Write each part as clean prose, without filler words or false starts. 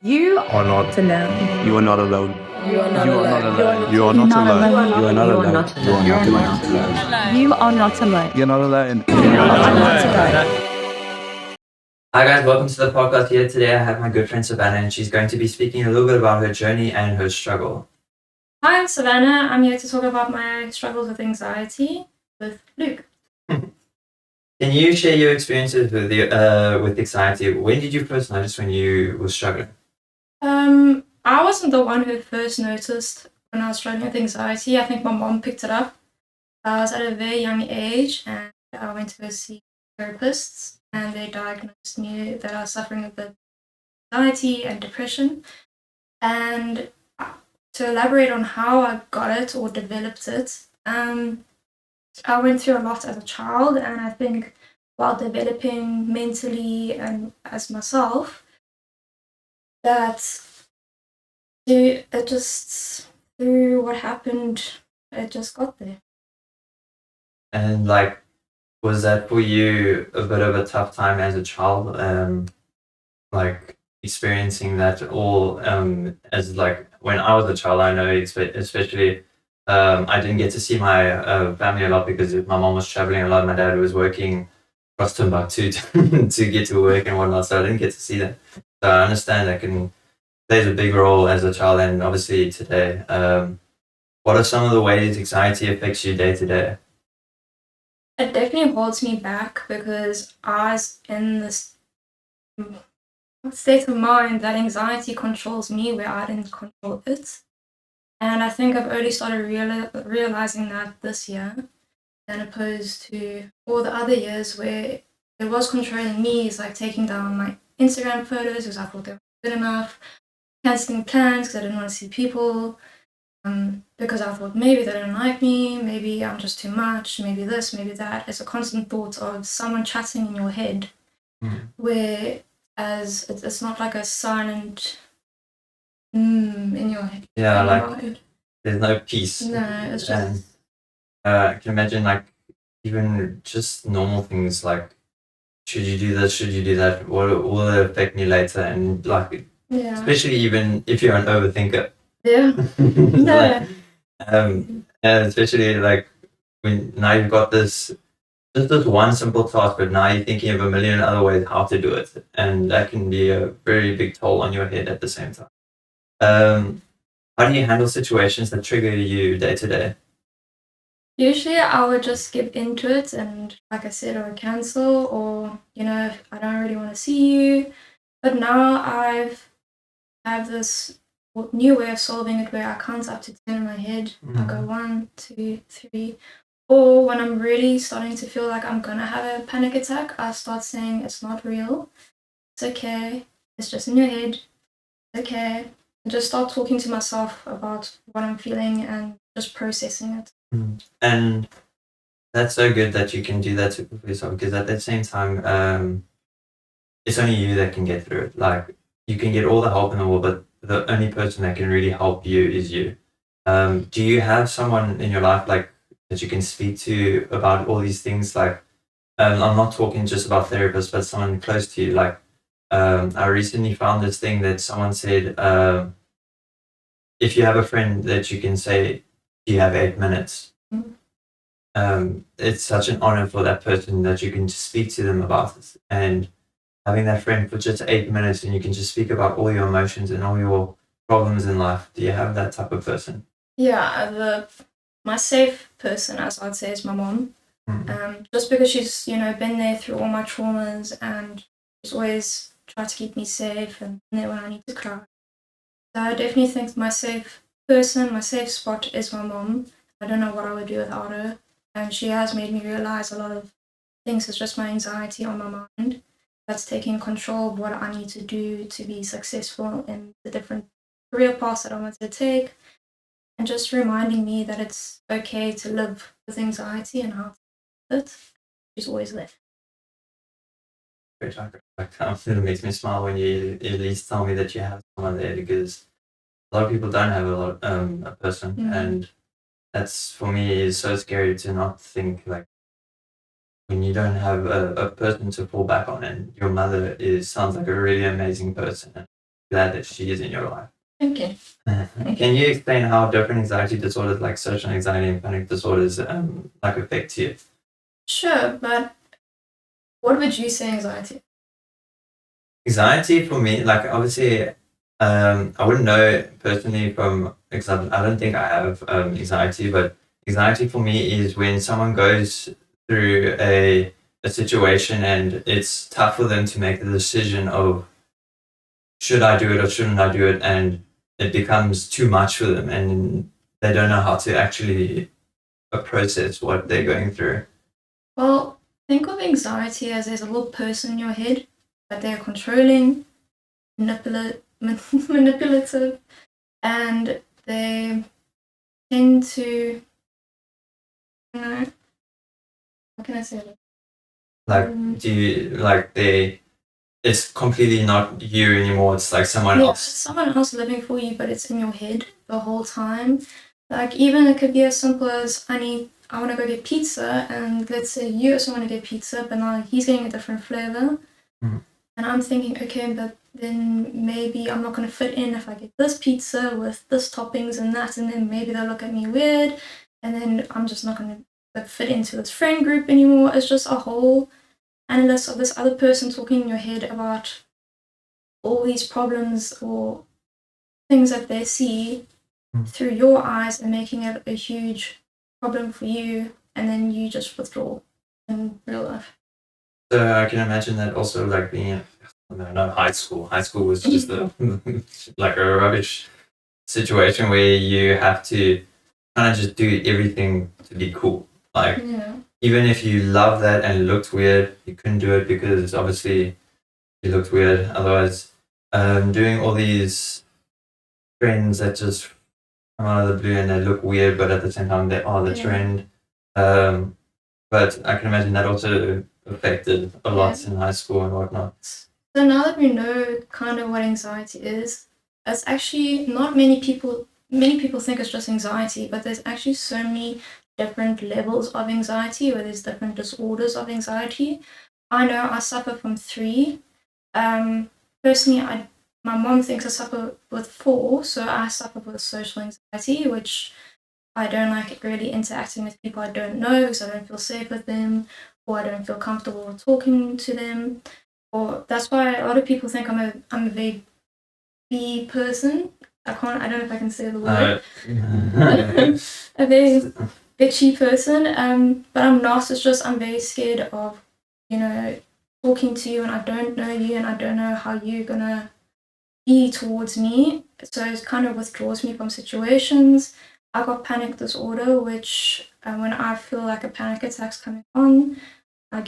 You Are not. alone. You are not alone. You are not You are not alone. alone. You are You're not not alone. alone. You are not You are alone. not You are alone. not You're alone. not alone. You are not alone. You're not alone. You're not alone. alone. Hi guys, welcome to the podcast. Here today I have my good friend Savannah and she's going to be speaking a little bit about her journey and her struggle. Hi, I'm Savannah. I'm here to talk about my struggles with anxiety with Luke. Can you share your experiences with anxiety? When did you first notice when you were struggling? I wasn't the one who first noticed when I was struggling with anxiety. I think my mom picked it up. I was at a very young age and I went to go see therapists and they diagnosed me that I was suffering with anxiety and depression. And to elaborate on how I got it or developed it, I went through a lot as a child, and I think while developing mentally and as myself, that it just through what happened, it just got there. And was that for you a bit of a tough time as a child? Like experiencing that all as like when I was a child, I know especially I didn't get to see my family a lot because my mom was traveling a lot. My dad was working across Timbuktu to get to work and whatnot, so I didn't get to see them. So I understand that can plays a big role as a child and obviously today. What are some of the ways anxiety affects you day to day? It definitely holds me back because I was in this state of mind that anxiety controls me where I didn't control it. And I think I've only started realizing that this year, than opposed to all the other years where it was controlling me. It's like taking down my Instagram photos because I thought they were good enough, canceling plans because I didn't want to see people, because I thought maybe they don't like me, maybe I'm just too much, maybe this, maybe that. It's a constant thought of someone chatting in your head, where as it's not like a silent in your head. Yeah, in like your mind. there's no peace. No, it's just And I can imagine like even just normal things like should you do this, should you do that, what will it affect me later? And like yeah, especially even if you're an overthinker. yeah, Like, no, and especially like when now you've got this just this one simple task, but now you're thinking of a million other ways how to do it, and that can be a very big toll on your head at the same time. How do you handle situations that trigger you day to day? Usually I would just give into it and like I said, I would cancel or, I don't really want to see you. But now have this new way of solving it where I count up to 10 in my head. I go 1, 2, 3. Or when I'm really starting to feel like I'm gonna have a panic attack, I start saying it's not real. It's okay. It's just in your head. It's okay. And just start talking to myself about what I'm feeling and just processing it. And that's so good that you can do that to yourself because at the same time, it's only you that can get through it. Like you can get all the help in the world, but the only person that can really help you is you. Do you have someone in your life like that you can speak to about all these things? Like, I'm not talking just about therapists, but someone close to you. Like, I recently found this thing that someone said, if you have a friend that you can say, "Do you have 8 minutes?" It's such an honor for that person that you can just speak to them about it. And having that friend for just 8 minutes and you can just speak about all your emotions and all your problems in life. Do you have that type of person? Yeah, my safe person, as I'd say, is my mom. Just because she's, been there through all my traumas and she's always tried to keep me safe and been there when I need to cry. So I definitely think my safe person, my safe spot is my mom. I don't know what I would do without her. And she has made me realize a lot of things. It's just my anxiety on my mind that's taking control of what I need to do to be successful in the different career paths that I want to take. And just reminding me that it's okay to live with anxiety and how to live it. She's always there. Which it makes me smile when you at least tell me that you have someone there because a lot of people don't have a person, and that's for me is so scary to not think like when you don't have a person to fall back on, and your mother is sounds like a really amazing person. glad that she is in your life. Thank you. Can you explain how different anxiety disorders like social anxiety and panic disorders like affect you? Sure, but what would you say anxiety? Anxiety for me, like obviously, I wouldn't know personally from because I don't think I have anxiety, but anxiety for me is when someone goes through a situation and it's tough for them to make the decision of should I do it or shouldn't I do it, and it becomes too much for them, and they don't know how to actually process what they're going through. Well, think of anxiety as there's a little person in your head, but they're controlling, manipulative, and they tend to, you know, how can I say that? Like, do you like they? It's completely not you anymore. It's like someone Yeah, else. it's someone else living for you, but it's in your head the whole time. Like even it could be as simple as I want to go get pizza, and let's say you also want to get pizza, but now he's getting a different flavor, Mhm. and I'm thinking, okay, but then maybe I'm not going to fit in if I get this pizza with this toppings and that, and then maybe they'll look at me weird, and then I'm just not going to fit into this friend group anymore. It's just a whole analysis of this other person talking in your head about all these problems or things that they see through your eyes and making it a huge problem for you, and then you just withdraw in real life. So I can imagine that also like being in, I don't know, high school. High school was just a, like a rubbish situation where you have to kind of just do everything to be cool. Like Yeah. even if you love that and it looked weird, you couldn't do it because obviously it looked weird. Otherwise, doing all these trends that just come out of the blue and they look weird, but at the same time they are the Yeah. trend. But I can imagine that also affected a lot in high school and whatnot. So now that we know kind of what anxiety is, it's actually not many people. Many people think it's just anxiety, but there's actually so many different levels of anxiety, or there's different disorders of anxiety. I know I suffer from 3. Personally, my mom thinks I suffer with 4, so I suffer with social anxiety, which I don't like really interacting with people I don't know because I don't feel safe with them, or I don't feel comfortable talking to them. Or that's why a lot of people think I'm a very B person. I don't know if I can say the word. A very bitchy person. But I'm not. It's just I'm very scared of, talking to you and I don't know you and I don't know how you're gonna be towards me. So it kind of withdraws me from situations. I got panic disorder, which when I feel like a panic attack's coming on, I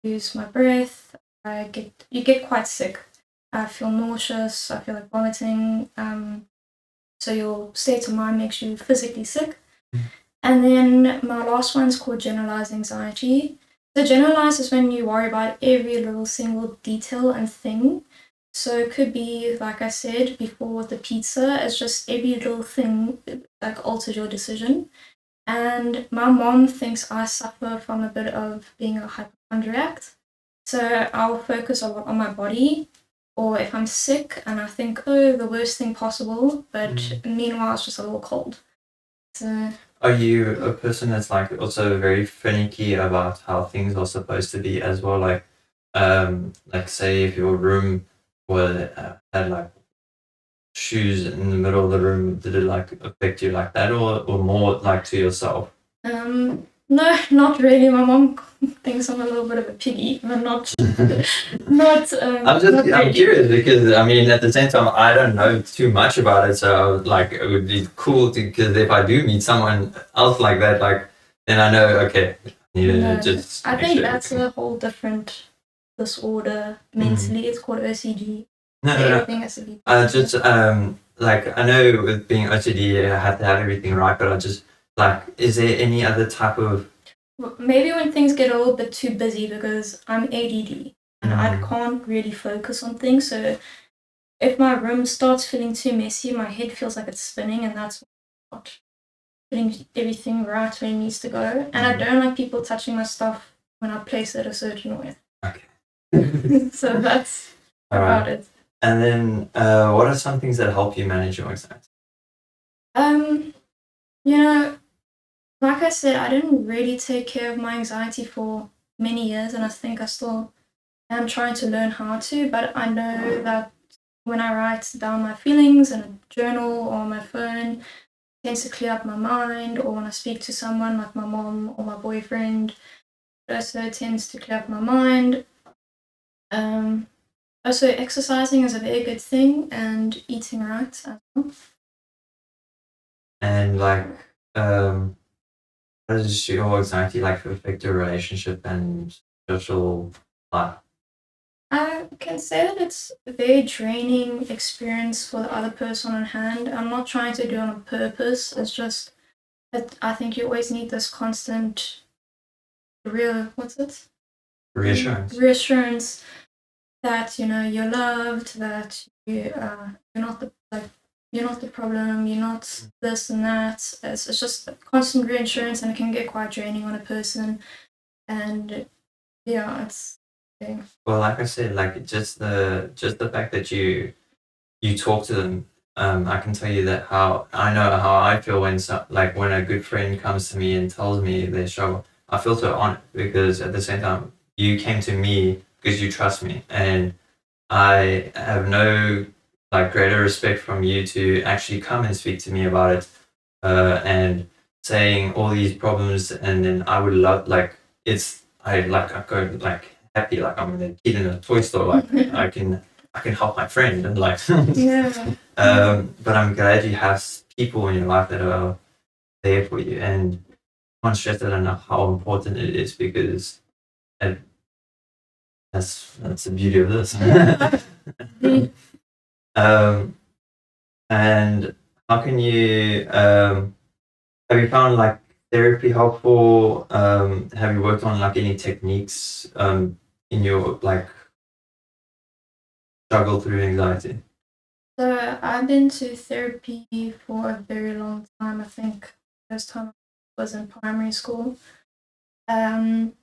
lose my breath. You get quite sick. I feel nauseous. I feel like vomiting. So your state of mind makes you physically sick. And then my last one's called generalized anxiety. So generalized is when you worry about every little single detail and thing. So it could be, like I said before with the pizza, it's just every little thing like alters your decision. And my mom thinks I suffer from a bit of being a hypochondriac. So I'll focus a lot on my body, or if I'm sick and I think, oh, the worst thing possible, but meanwhile it's just a little cold. So Are you a person that's like also very finicky about how things are supposed to be as well? Like say if your room had like shoes in the middle of the room, did it like affect you like that, or more like to yourself? no, not really. My mom thinks I'm a little bit of a piggy, but not. I'm curious because I mean at the same time I don't know too much about it, so like it would be cool because if I do meet someone else like that, like then I know okay, just. I think that's a whole different disorder mentally. It's called OCD. No, everything has to be. just like I know with being OCD, I have to have everything right, but I just like, is there any other type of maybe when things get a little bit too busy because I'm ADD and I can't really focus on things. So if my room starts feeling too messy, my head feels like it's spinning, and that's not putting everything right where it needs to go. And I don't like people touching my stuff when I place it a certain way. Okay. So that's about it. And then, what are some things that help you manage your anxiety? Um, you know, like I said, I didn't really take care of my anxiety for many years, and I think I still am trying to learn how to. But I know that when I write down my feelings in a journal or on my phone, it tends to clear up my mind. Or when I speak to someone like my mom or my boyfriend, it also tends to clear up my mind. Um, Also, exercising is a very good thing, and eating right as well. And like, um, how does your anxiety like affect your relationship and social life? I can say that it's a very draining experience for the other person on hand. I'm not trying to do it on purpose. It's just that I think you always need this constant what's it? Reassurance. Reassurance that you're loved, that you're not you're not the problem, you're not this and that. It's just a constant reassurance, and it can get quite draining on a person. And yeah, it's okay. Well, like I said, like just the fact that you talk to them, I can tell you that how I know how I feel when like when a good friend comes to me and tells me their struggle. I feel so honored because at the same time you came to me because you trust me, and I have no like greater respect from you to actually come and speak to me about it, and saying all these problems, and then I would love like I go like happy like I'm a kid in a toy store, like I can help my friend and like Yeah. but I'm glad you have people in your life that are there for you, and I can't stress that enough how important it is because it, that's the beauty of this. Mm. um, and how can you have you found like therapy helpful? Have you worked on like any techniques in your like struggle through anxiety? So I've been to therapy for a very long time. I think first time I was in primary school. Um,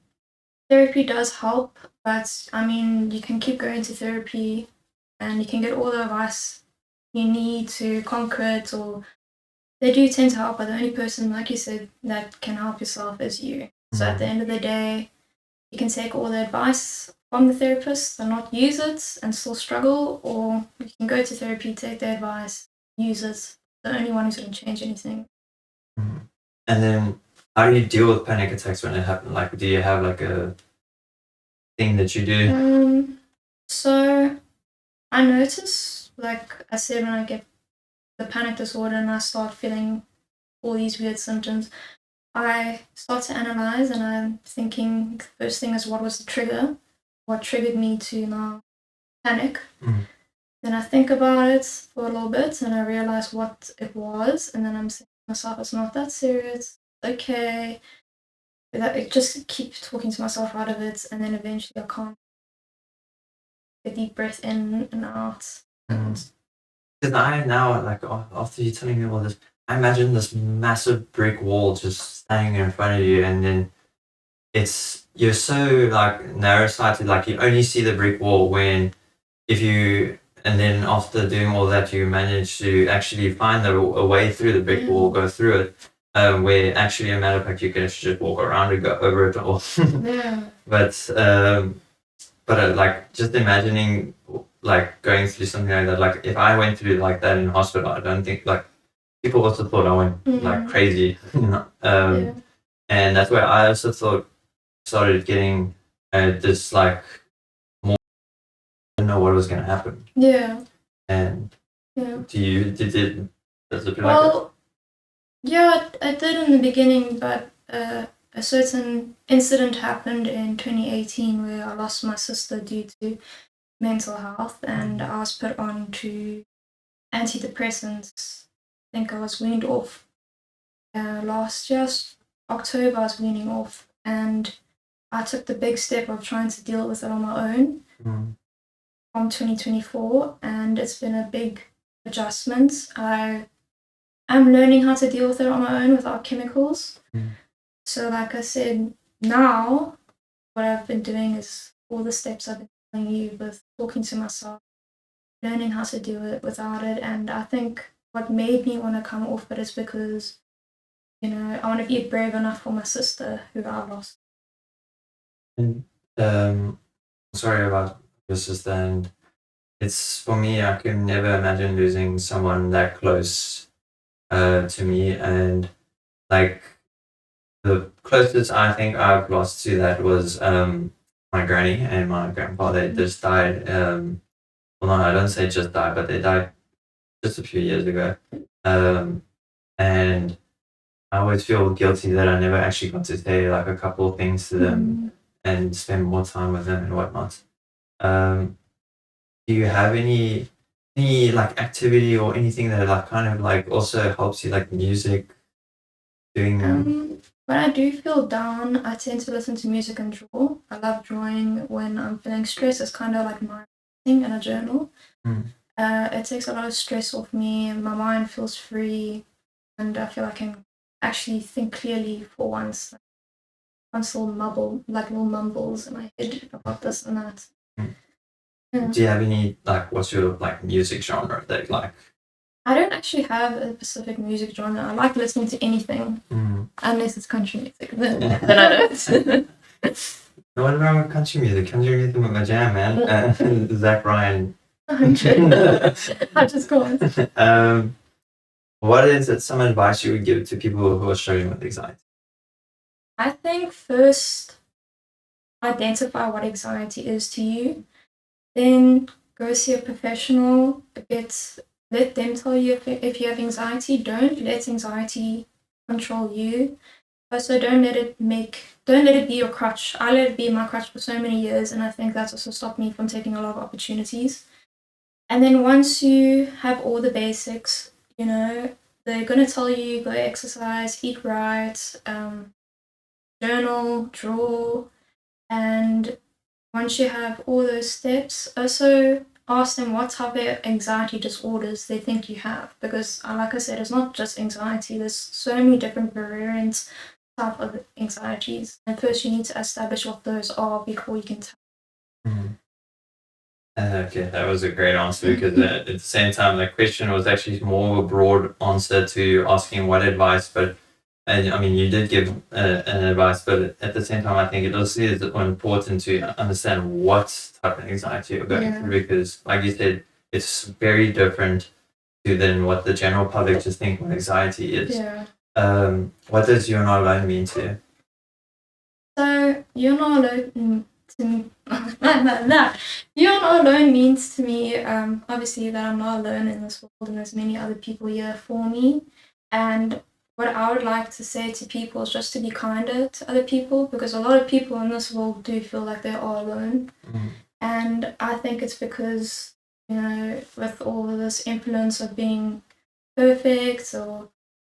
Therapy does help, but I mean, you can keep going to therapy and you can get all the advice you need to conquer it, or they do tend to help, but the only person, like you said, that can help yourself is you. So at the end of the day, you can take all the advice from the therapist and not use it and still struggle, or you can go to therapy, take the advice, use it. The only one who's going to change anything. Mhm. And then how do you deal with panic attacks when it happens? Like, do you have like a thing that you do? So I notice, like I said, when I get the panic disorder and I start feeling all these weird symptoms, I start to analyze, and I'm thinking the first thing is, what was the trigger? What triggered me to now panic? Mm. Then I think about it for a little bit and I realize what it was, and then I'm saying to myself, it's not that serious. Okay. It just keep talking to myself out of it, and then eventually I can't get a deep breath in and out. And Because I now like after you telling me all this, I imagine this massive brick wall just standing in front of you, and then you're so like narrow sighted, like you only see the brick wall when if you and then after doing all that you manage to actually find a way through the brick wall, go through it, where actually a matter of fact you can actually just walk around and go over it all. yeah. but like just imagining like going through something like that, like if I went through like that in hospital, I don't think like people also thought I went like crazy, you know. Yeah. And that's where I also thought started getting this like more didn't know what was going to happen. Yeah. And Yeah. does it feel like that? Well, yeah, I did in the beginning, but a certain incident happened in 2018 where I lost my sister due to mental health, and I was put on to antidepressants. I think I was weaned off last year, October, I was weaning off, and I took the big step of trying to deal with it on my own from 2024, and it's been a big adjustment. I'm learning how to deal with it on my own without chemicals. So, like I said, now what I've been doing is all the steps I've been telling you, with talking to myself, learning how to do it without it. And I think what made me want to come off it is because, you know, I want to be brave enough for my sister who I lost. And sorry about your sister, and it's for me, I can never imagine losing someone that close to me. And like the closest I think I've lost to that was my granny and my grandpa. They just died. Well, no, I don't say just died, but they died just a few years ago. And I always feel guilty that I never actually got to say like a couple of things to them and spend more time with them and whatnot. Do you have any like activity or anything that like kind of like also helps you, like music, doing When I do feel down, I tend to listen to music and draw. I love drawing when I'm feeling stressed. It's kind of like my thing in a journal. It takes a lot of stress off me. My mind feels free, and I feel I can actually think clearly for once. Once little mumbles in my head about this and that. Do you have any like what's your like music genre that you like? I don't actually have a specific music genre. I like listening to anything, unless it's country music. Then I don't. What about country music? Country music is my jam, man. Zach Ryan. I just can't. What is some advice you would give to people who are struggling with anxiety? I think first identify what anxiety is to you, then go see a professional. Let them tell you if you have anxiety. Don't let anxiety control you. Also, don't let it be your crutch. I let it be my crutch for so many years, and I think that's also stopped me from taking a lot of opportunities. And then once you have all the basics, you know, they're going to tell you go exercise, eat right, journal, draw, and once you have all those steps, also ask them what type of anxiety disorders they think you have. Because, like I said, it's not just anxiety. There's so many different variants type of anxieties. And first, you need to establish what those are before you can tell. Okay, that was a great answer because at the same time, the question was actually more of a broad answer to asking what advice, but and I mean, you did give an advice, but at the same time, I think it also is important to understand what type of anxiety you're going through because, like you said, it's very different than what the general public just think what anxiety is. Yeah. What does "you're not alone" mean to you? So you're not alone to me. You're not alone means to me, obviously that I'm not alone in this world and there's many other people here for me. And what I would like to say to people is just to be kinder to other people because a lot of people in this world do feel like they are alone. And I think it's because, you know, with all of this influence of being perfect or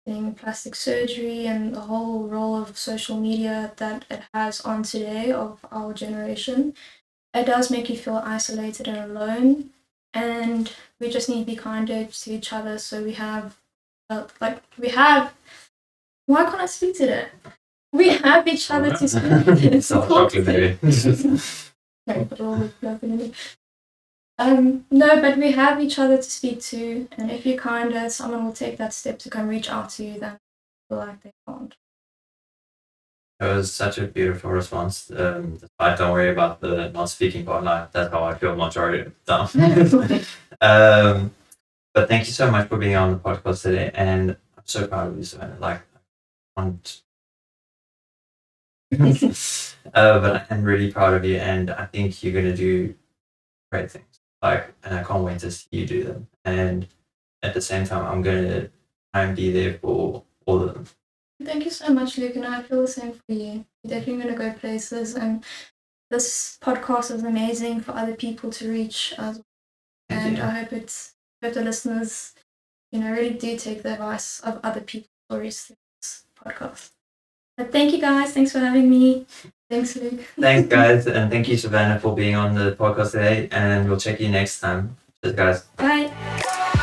getting plastic surgery and the whole role of social media that it has on today of our generation, it does make you feel isolated and alone. And we just need to be kinder to each other so we have why can't I speak today? We have each other to speak to. No, but we have each other to speak to, and if you're kinder, someone will take that step to come reach out to you then feel like they can't. That was such a beautiful response. Despite don't worry about the not speaking part, like that's how I feel majority of the time. But thank you so much for being on the podcast today, and I'm so proud of you, Savannah. Like, but I'm really proud of you, and I think you're gonna do great things. Like, and I can't wait to see you do them. And at the same time, I'm gonna try and be there for all of them. Thank you so much, Luke, and I feel the same for you. You're definitely gonna go places, and this podcast is amazing for other people to reach as well. And I hope the listeners, you know, really do take the advice of other people's stories through this podcast. But thank you guys. Thanks for having me. Thanks, Luke. Thanks, guys. And thank you, Savannah, for being on the podcast today. And we'll check you next time. Cheers, guys. Bye.